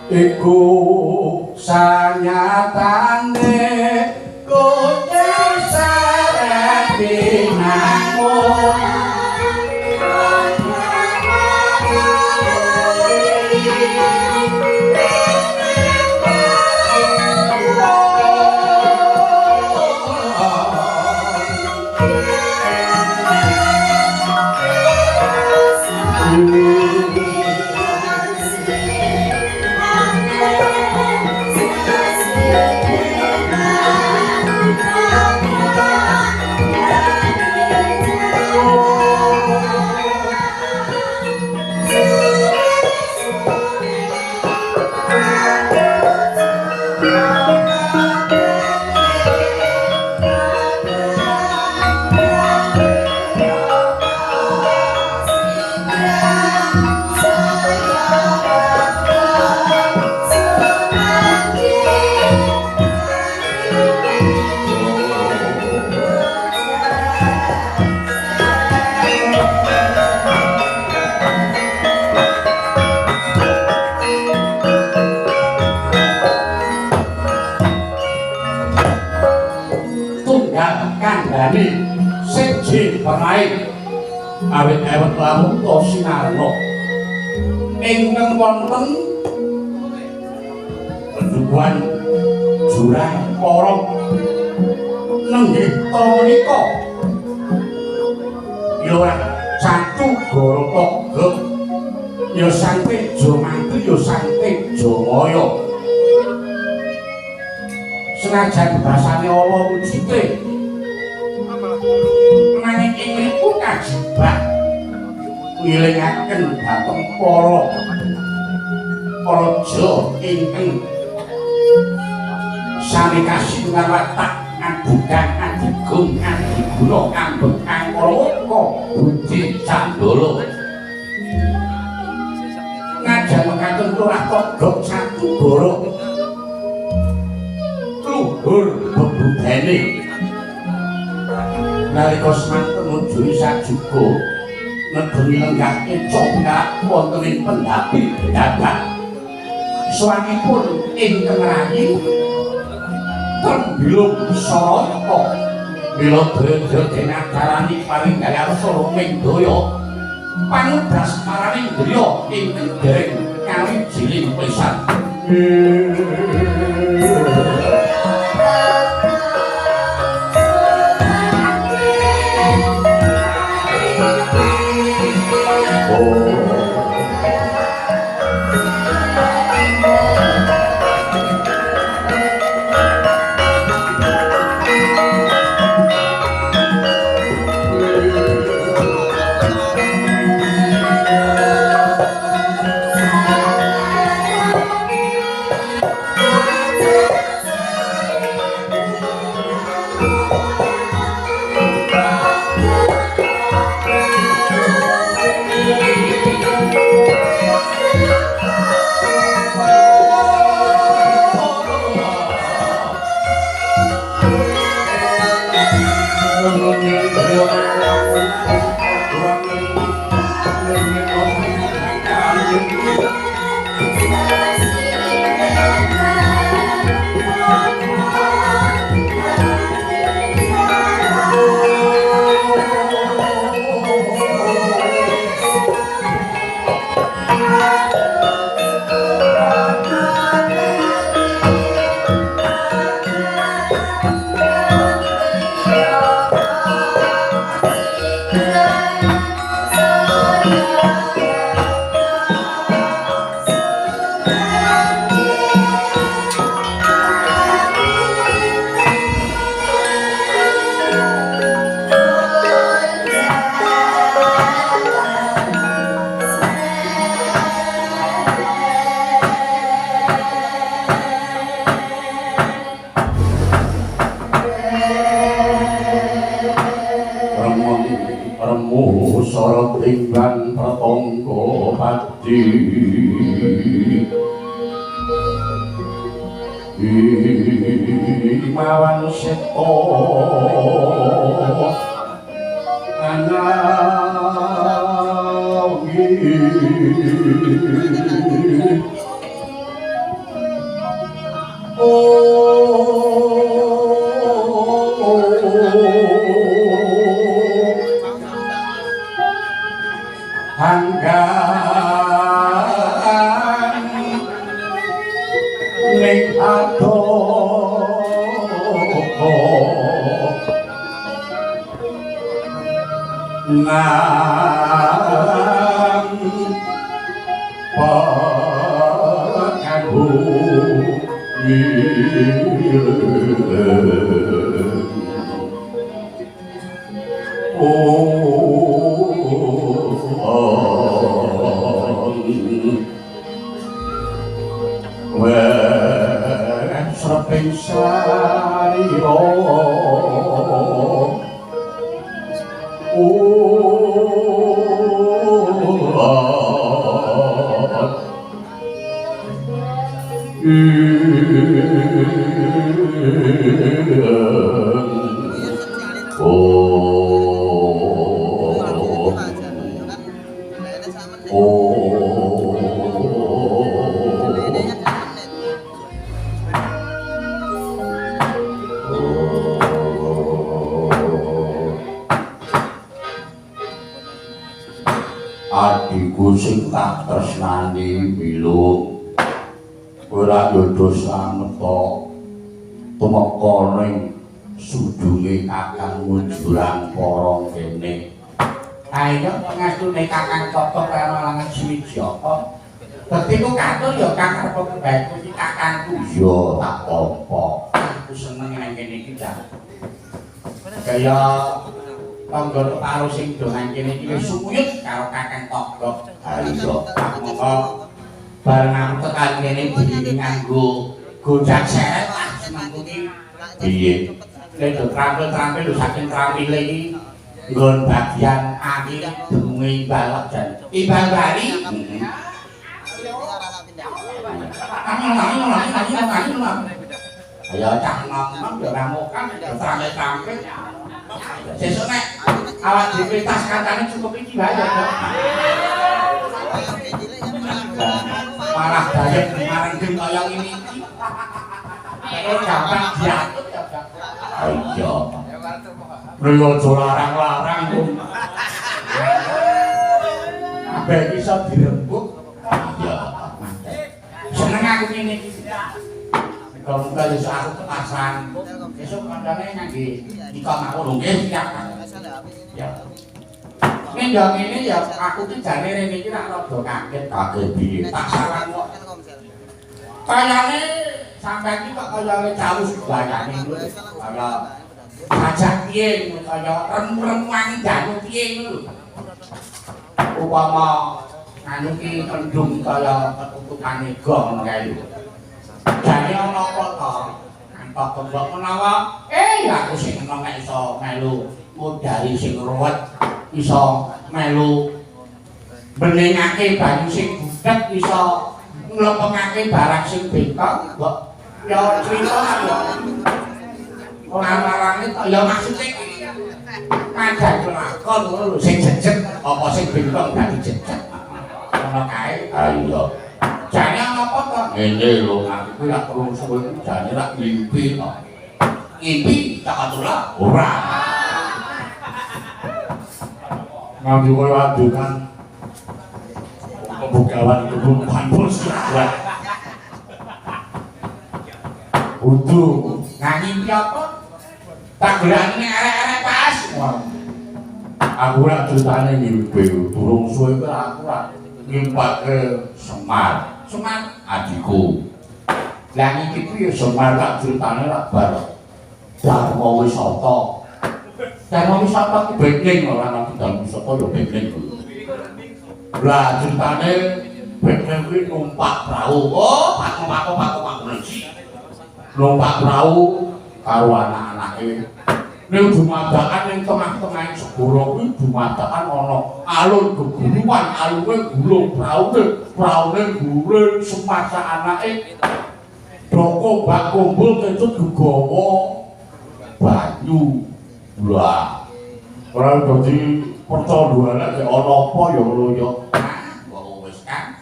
Iku sanyatane kucing sarati namun kandhane siji pemain awit ewet lamun to sinarno ingkang wonten Padukuhan Jurang Porong nenggih menika ya Catu Gorotoga ya Sang Tejo Mantri ya Sang Tejo Maya senajan basane Allah wujude nanging ingriku kajibah ngilingaken dhateng para raja ingkang sami kasih watak adukan adigung adiguna ambek angkara budi candala ngajan mekaten turah togok satu borok luhur bebudene nalika semanten nuju sajuga nedhi lenggahke congkak wonten ing pendhapi dadak swanipun ingkang rayi tembilung sarata mila daya dene adarani paring gaya soro mendaya pangudas paraning griya ingkang dereng kali jiling pisan remu sorot ingkang pratangga pati mawan seta anawi hanggan ning adoko nang pakabu Sreping sarira adikku sing tak tresnani Wilung ora yodo sameta tumeka ning sudunge Kakang Munjurang para kene. Ayo ngastune Kakang Toto karo lanang Swijata. Dadiku katur ya Kang arep kebaikku iki Kakangku. Iya tak apa. Aku seneng nang kene iki jan. Kaya tangga karo sing do nang kene iki wis suyut karo Kakang Togok. Ayo monggo bareng aku tekan kene diri nganggo gojak seret lah semangku iki. Piye? Lek trampil-trampil lho saking trampile iki nggon bagian akhir dengunge balak jan. Imbang bali. Ayo cak nom-nom ya ramukan ya trampil-trampil. Sesuk nek awak dhewe tas kancane cukup iki wae ya. Malah dayek mareng kaya ngene iki. Nek gampang diatur ya, Bang. Iya. Lha aja larang-larang kok. Kabeh iso dirembuk. Iya. Seneng aku ngene iki. Kalau muka iso aku ketasan. Besok kandane ngangge ikon aku lho nggih siap. Ya. Ngendong ini ya aku ki jane rene iki rak rada kaget piye. Tak saran kok. Kayane sampeyan iki kok kaya jauh sebayane lho. Kaya ajak piye kaya rem-reman jane piye lho. Upama anu ki kendung kaya ketutukane gong kae lho. Jane ana apa to? Antok kembok menawa aku sing enom nek iso melu modali sing ruwet iso melu benengake banyu sing budhek iso nglepengake barang sing betok mbok ya crita ya ora marane to ya maksude padha kelakon ngono lho sing jejet apa sing betok dadi jejet ngono kae ayo jane apa to ngene lho aku ya perlu suwe jane rak ngimpi to ngimpi tak atulah ora ngambil kowe adukan pembukaan kebun pampun surat udu ngimpi apa tak gelane arek-arek pas aku ora ceritane ngimpi durung suwe aku ora ngimpake Semar adikku lah iki piye Semar tak ceritane rak bar Dharma Wisata Dharma Wisata ki bening ora ana Dharma Wisata ya bening lah ceritane bening kuwi numpak prau paku-paku numpak prau karo anak-anake ning dumadakan ning tengah-tengah segara kuwi dumadakan ana alun geguruan alune gulung praune guring semasa anake doko bak kumpul ketut gegawa banyu lah ora dadi percondoane nek ana apa ya ngono ya kok wis kan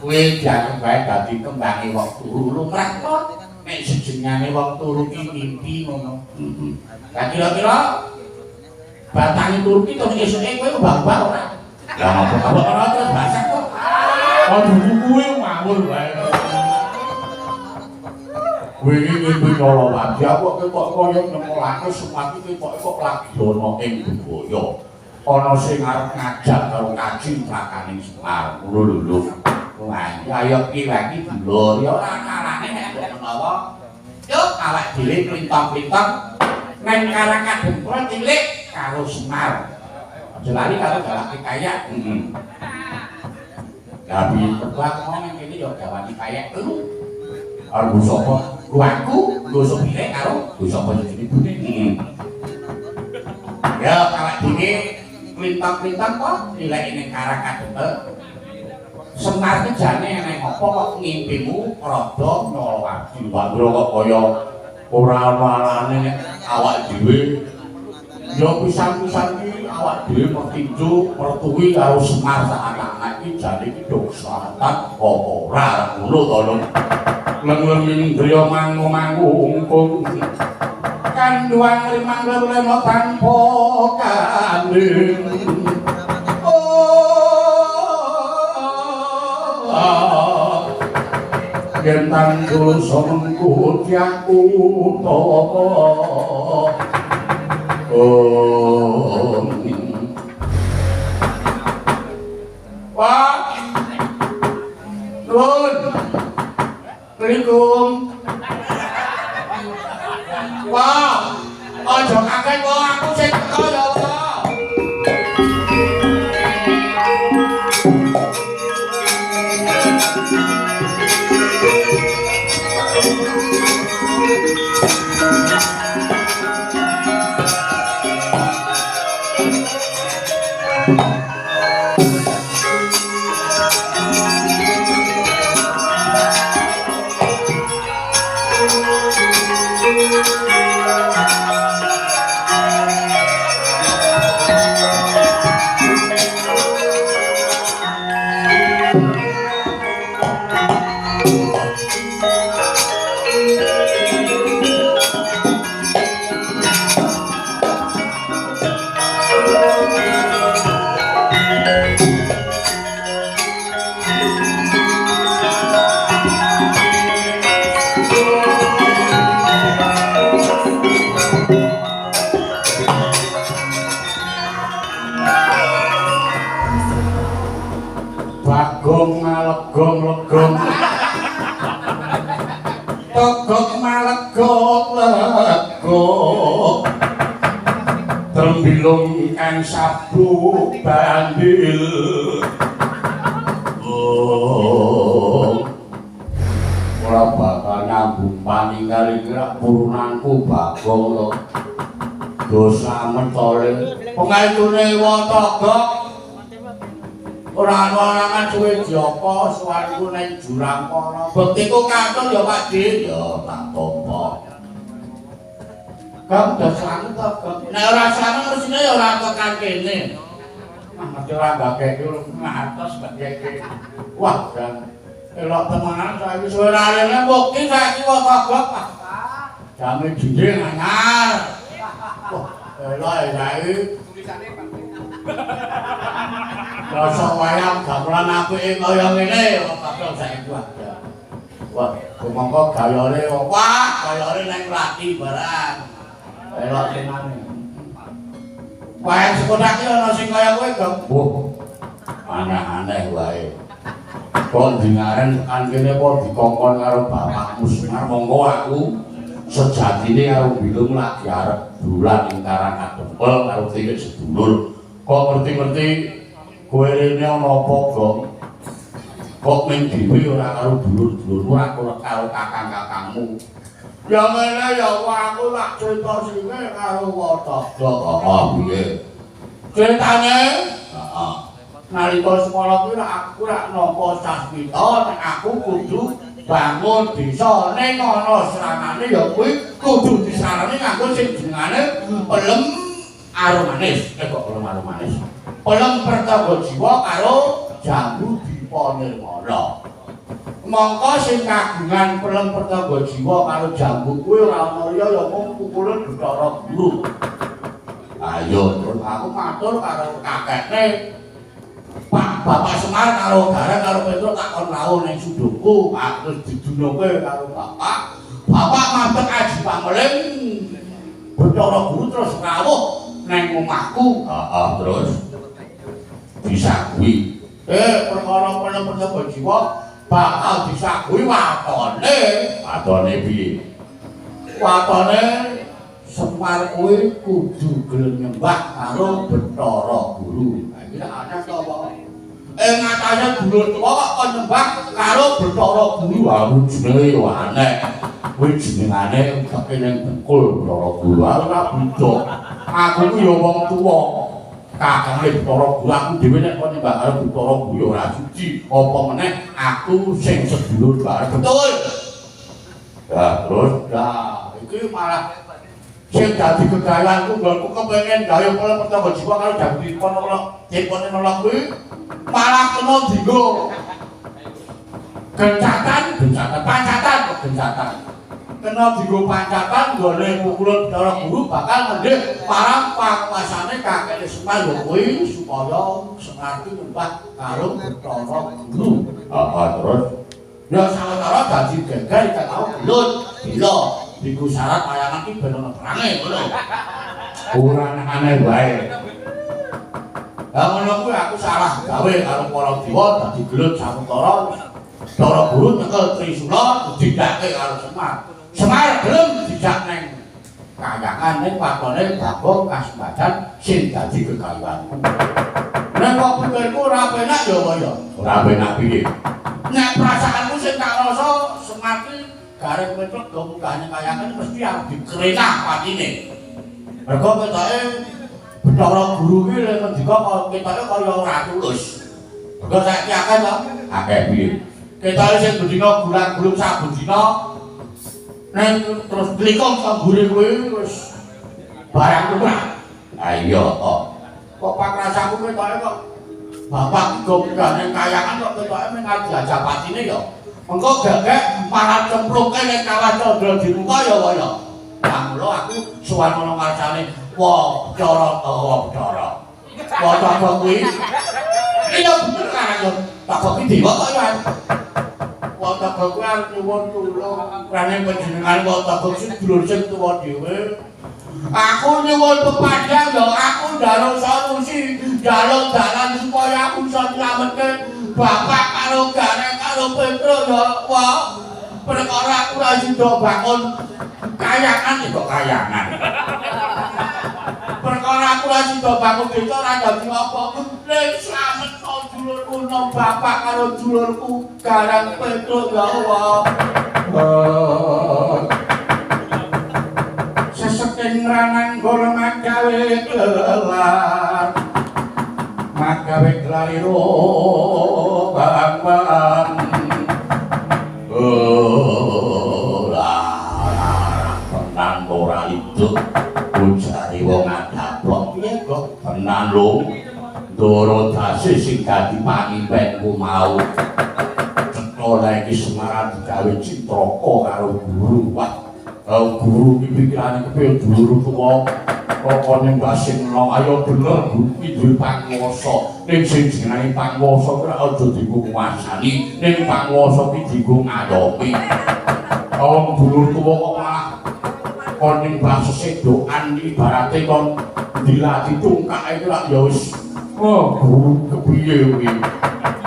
kowe dianggep bae dadi kembange wong turu lumrah kok nek sejengane wong turu ki mimpi ngono lah kira-kira batangi turu ki to esuke kowe mbak-mbak ora lah apa ora terus basak kok oh dulu kuwi ngawur bae wingi ngimpi kala wadi kok kaya nemolake semati kok lagi ana ing budaya ana sing arep ngajak karo kaji prakaning Semar ngono lho wah ayo ki lagi dulur ya ora kalane nek menawa yuk awak dhewe klintong-klintong nang Karangkadung kula cilik karo Semar aja lali karo galake kaya tapi kedua ngomong kene yo gawani kaya lu arep sapa aku nggo sopire karo nggo sapa jenenge ibune ya awak dhewe klintong-klintong kok nilai ning Karangkadung Semar ki jane nek apa kok ngimpimu rada nyolowati wandur kok kaya ora ana-anane nek awak dhewe ya pisan-pisan ki awak dhewe mertinju mertuwi karo Semar sak anak-anak iki jane ki dok selatan apa ora ngono to lho leng-leng indriya mangu-mangu ungkung kanduang limang lemo tanpa kandeng yen tanggul somengku tiaku topo wah Nun Assalamualaikum wah ojo kaget kok aku sing teko ya Allah legong togok malegok legok tembilung kang sabu bandil ora bakal nyambung paninggal iki rak purunanku bagong lho dosa mentole pengaitune wong togok ora ana suwe Joko suwanku ning jurang kono. Bektiku katon ya Pak Dik, ya tak tampa. Kamu dasane to, Kang. Nek ora sane mesine ya ora tekan kene. Ah, mesti ora gak iki ngatos gak. Wah, kan. Elok temenan saiki suwe rene bukti saiki kok kagok. Jame dinding anyar. Wah, elok saiki tulisane Pak. Rasa wayang gamelan apike kaya ngene kok padha saiki wae. Wah, monggo gayane wah, gayane nang lati barang. Elok tenane. Wayang sekolah iki ana sing kaya kowe, Gong. Wah. Aneh-aneh wae. Kok dingaren tekan kene apa dikongkon karo bapakmu Semar monggo aku sejatine karo bilung lagi arep dolan ing Karangkadung karo titik sedulur. Kok ngerti-ngerti kowe rene ana apa, Gong? Kok men dhewe ora karo dulur-dulurmu, ora karo kakang-kakangmu. Ya ngene ya aku tak cerita sine karo Wataka. Heeh, piye? Ceritane, heeh. Nalika sekolah kuwi aku rak nampa sasmita nek aku kudu bangun desa ning ana sranane ya kuwi kudu disarani nganggo sing jenengane pelem arum manis. Kok pelem arum manis? Pelem Pertaga Jiwa karo Jambu Dipa Nirmala. Mongko sing kagungan pelem Pertaga Jiwa karo Jambu kuwi ora ana liya ya mung pukulan Bathara Guru. Ayo terus aku matur karo kakekne Pak Bapak Semar karo Gareng karo Petro tak kon rawuh ning Sudoku, terus didunoke karo Bapak. Bapak mampet aji pameling Bathara Guru terus rawuh ning omahku. Heeh, terus disagui. Perkara pelem Pertaga Jiwa bakal disagui watone. Watone piye? Watone Semar kuwi kudu gelem nyembah karo Bathara Guru. Iki ana sapa? Ngatasé dulur tuwa kok kon nyembah karo Bathara Guru. Aku jenenge yo aneh. Kuwi jenengane kepengin ning Bengkul Bathara Guru. Ora beda. Aku ku yo wong tuwa. Kakangane Bathara Guru aku dhewe nek kon nyembah karo Bathara Guru yo ora suci. Apa meneh aku sing sedulur bareng. Betul. Ya terus iki malah sing dadi kegayanku nggonku kepengin gawe pelem Pertaga Jiwa karo Jambu Dipa Nirmala kuwi malah kena dienggo gencatan kena dienggo pancatan nggone pukulan Bathara Guru bakal ngendhek marang panguasane kakek Semar lho kuwi supaya Semar ki nyembah karo Bathara Guru. Heeh, terus ya sawetara dadi geger iki tau gelut bila diku syarat wayangan iki ben ana perange ngono. Ora aneh wae. Lah ngono kuwi aku salah gawe karo para dewa dadi gelut sawetara Bathara Guru nyekel Trisula didake karo Semar. Semar gelem dijak ning kayangan ning pakone Bagong Kasembatan sing dadi gegayuhanku. Nek kok pikirku ora penak ya kaya. Ora penak piye? Nek perasaanku sing tak rasa Semar ki Gareng Petro do munggahane kayangan mesti arep dikrenah patine. Mergo ketoke Bathara Guru ki lek ngendika ketoke kaya ora tulus. Mergo saiki akeh to? Akeh piye? Ketoke sing bendina gulang-gulung saben dina nek terus klikong sanggure kuwi wis barang lumrah. Ha iya kok. Kok pakrasaku ketoke kok bapak go munggahane kayangan kok ketoke mung ngajak patine ya. Engko gagek malah cemplungke ning kawah Candra Dimuka ya kaya. Lah mulo aku suwan ana ngarsane Bathara Bathara. Bathara kuwi iya bener kan yo. Tak kok dewa kok ya. Bathara kuwi arep nyuwun tulung rene panjenengan Bathara sing dulur sing tuwa dhewe. Aku nyuwun pepadang yo aku njaluk solusi, njaluk dalan supaya aku iso nyelametke bapak karo Gareng karo Petro ya wah perkara aku ora sida bangun kayangan kok kayangan perkara aku ora sida bangun desa ora dadi apa nek slametno dulurku nom bapak karo dulurku Gareng Petro ya wah seseking ranang golongan gawe kelar magawe klariro bang tenan ora itu ujare wong adaplok piye kok tenan lho ndoro dasi sing dadi pangimpenku mau cetha lek iki Semar digawe citraka karo guru wah guru iki pikirane kepiye dulur tuwa kok ning basing long ayo bener guru iki duwe panguwasa ning sing jenenge panguwasa kuwi aja dikuwasani ning panguwasa iki dienggo ngayomi wong dulur tuwa kok malah kon ning basese doan ibarate kon dilatih tungkake iki lak ya wis guru kepiye kuwi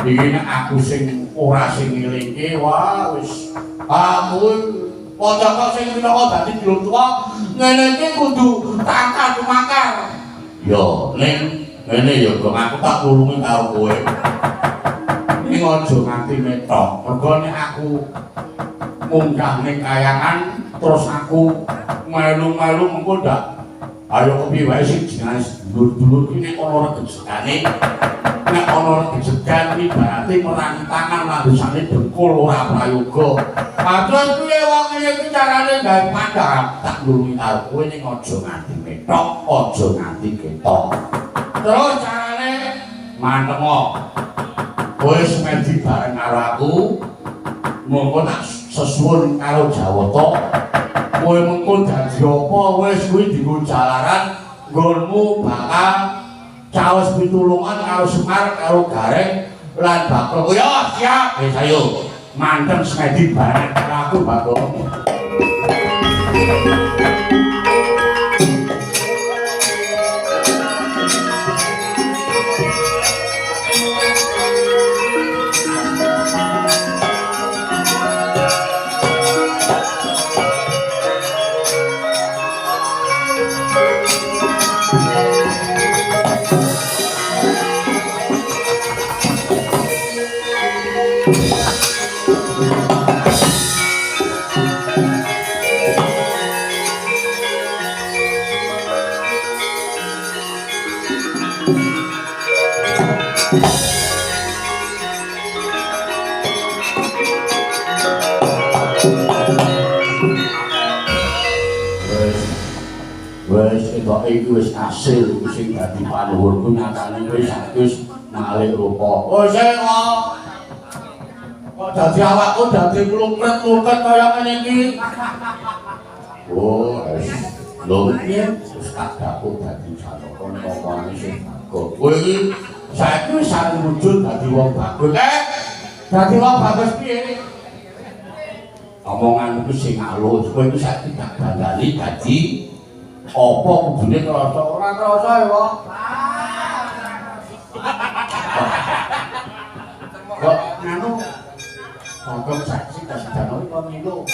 iki nek aku sing ora sing ngelingke wah wis amun Wataka sing minangka dadi dulur tuwa ngene iki kudu tangkar tumakar. Yo ning ngene yo kok aku tak tulungi karo kowe. Ning aja nganti metok. Mergo nek aku munggah ning kayangan terus aku melu-melu mengko ndak ayo kepiye wae sing jenenge dulur-dulur iki nek ana regejekane nek ana regejekan iki berarti merangi tangan landesane dengkul ora prayoga padahal piye wong ngene iki carane gawe padang tak nulungi karo kowe ning aja nganti metok aja nganti ketok terus carane mantengo kowe semedi bareng karo aku mongko tak sesuwun karo Jawata kowe mengko dadi apa wis kuwi dienggo jalaran nggonmu bakal caos pitulungan karo Semar karo Gareng lan bakal yo siap wis ayo manteng semedi bareng karo aku bakal iki wis asil iki sing dadi panuwunku nyatane wis wis malih rupa. Oh sing kok dadi awakku dadi klungkret-klungkret kaya ngene iki. Oh wis lho wis kadhaku dadi sanokon omongane sing bagus. Kowe iki saiki wis arep wujud dadi wong bagus. Dadi wong bagus piye? Omonganku sing alus, kowe iki saiki tak dandani dadi apa kudune krasa ora krasa ya kok kok anu kok saksi kasih kok niku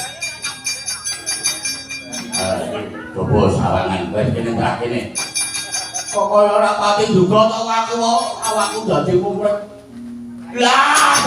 coba sawangan wis kene tak kene kok kaya ora pati duga to aku awakku dadi kumpret lah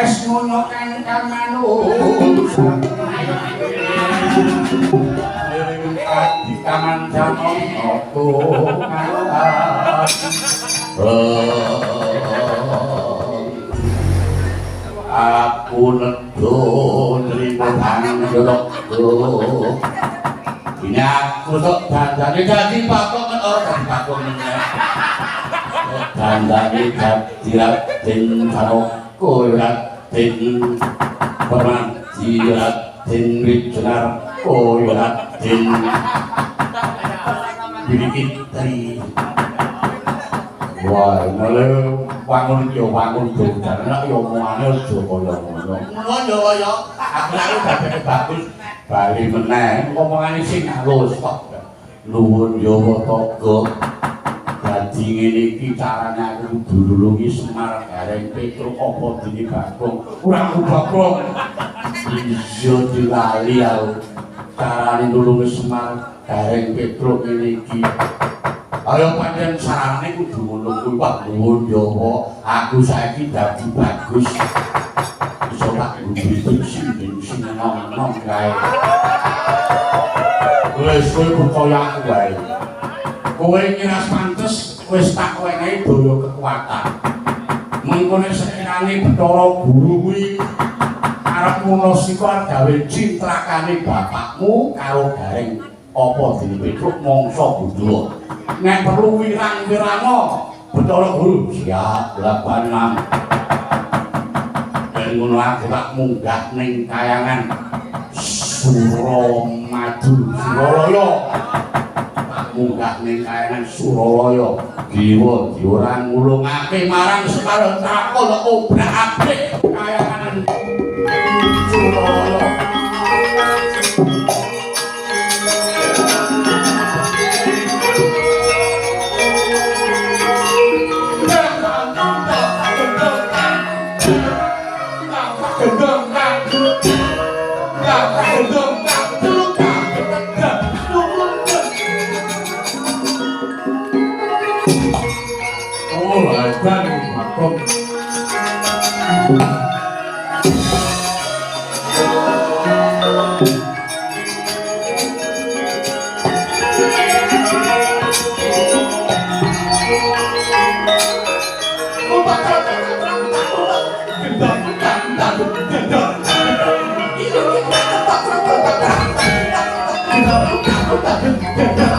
es ngunyokan kamanus di kaman jaman aku aku nedon nerima tanggulku ini aku sok dandani dadi pakok dadi pakok dandani dadi raden karo kowe raden permati raden wijenar kowe raden Bidikitri wah malah wangun yo wangun dodan nek yo omongane aja kaya ngono ngono ya aku lagi dadi bagus bali meneh omongane sing halus kok nuwun yo toga dadi ngene iki carane aku dulungi Semar Gareng Petruk apa dene Bagong ora Bagong iya dilali aku carane nulungi Semar Gareng Petruk ngene iki ayo pancen sarane kudu ngono kuwi Pak nuwun yo aku saiki dadi bagus iso tak bensin nom kae wis kowe percaya aku wae kowe ngiras pantes wis tak wenehi daya kekuatan mengkone sekirane Bathara Guru kuwi arep ngunos iku gawe cintrakane bapakmu karo Gareng apa dene Petruk mangsa Buddha nek perlu wirang-wirana Bathara Guru siap lakukan ben ngono aku tak munggah ning kayangan Suramadu Suralaya munggah ning kayangan Suralaya Dewa diora ngulungake marang Semar takon obrak-abrik kayangan Suralaya Thank you.